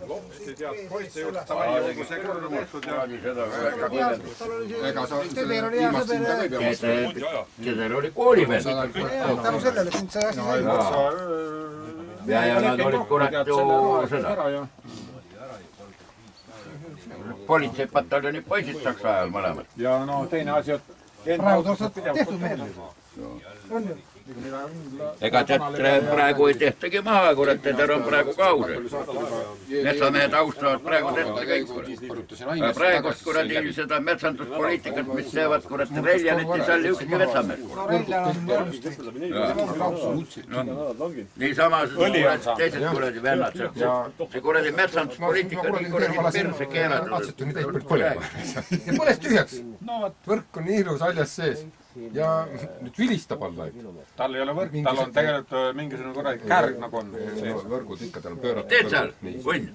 Lopsi tead poiste juurde jogu see kurmutud ja... Ega sa viimast hinda ka ei pea mõtlema. Kedel oli koolimees. Tänu sellele sind see asi sai. Ja nad olid kurat ju seda. Politseipataljoni poisid saks ajal mõlemad. Ja no teine asi, et... Praegu tõstad tehtud mehed. On ju? Ega tead praegu ei tehtagi maha, kurat, tead on praegu kausel. Metsamehed austavad praegu tehta kõik, kurat. Praegust, kurat, seda metsanduspoliitikat, mis teevad, kurat, reljanit ei salli ükski metsamees. Niisama teised kuradi vennad. See kuradi metsanduspoliitika on nii kuradi perse keelatud. Atsetooni täis pealt põlema. Ja põles tühjaks. Võrk on nii ilus aljas sees. Ja nüüd vilistab alla. Tal ei ole võrk, tal on tegelikult mingisugune kuradi kärg nagu on. Võrgud ikka tal on pööratud. Teed seal, võnn.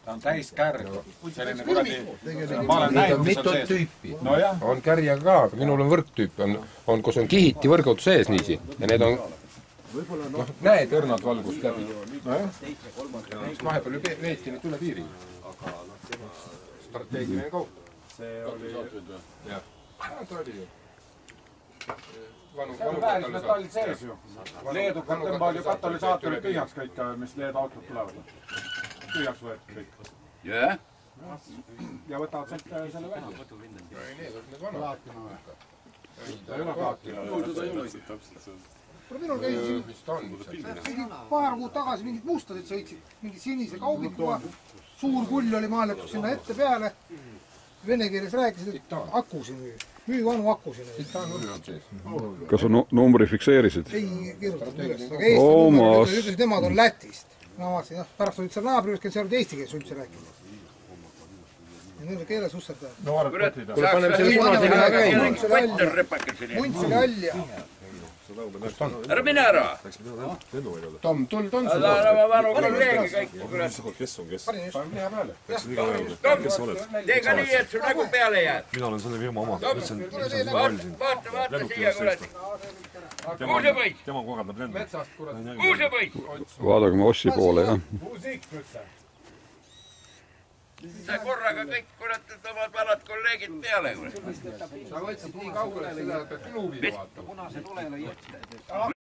Ta on täis kärg. Selline kuradi... Ma olen näinud, mis on sees. Tüüpi. No jah. On kärja ka, aga minul on võrktüüp. Kus on kihiti võrgud sees niisi. Ja need on... Näed õrnad valgust läbi. Vahepeal veeti nüüd üle piiri. Strateegiline kaup. See oli... Jah. Ta oli ju. See on väärismetall sees ju. Leedukad tõmbavad ju katalüsaatorid tühjaks kõik, mis Leedu autod tulevad. Tühjaks võetud kõik. Jah? Ja võtavad sealt selle välja. Need on plaatina. Ta ei ole plaatina. Minul käis paar kuud tagasi mingid mustadid sõitsid, mingi sinise kaubikuga. Suur kull oli maaletud sinna ette peale. Vene keeles rääkisid, et akusi müü. Müü vanu akusi. Kas on numbri fikseerisid? Ei kirjutatud üles, aga Eesti ütlesid, nemad on Lätist. Ma vaatasin, pärast olid seal naabri, kes olid eesti keeles üldse rääkinud. Ja nende keele susserdajad. No arvad kotid. Munt oli allja. Ära mine ära! Tom, tuld on sul. Ära vanu kolleegi kõik. Kes on kes? Panin liha peale. Tee ka nii, et sul nägu peale jääd. Mina olen selle firma oma. Vaata siia, kurat. Kuusepõid! Tema korraldab lennu. Kuusepõid! Vaadagme Ossi poole, jah. Sa korraga kõik, kurat, omad vanad kolleegid peale. Sa võtsid nii kaugele, et seda peab kluubi vaatama.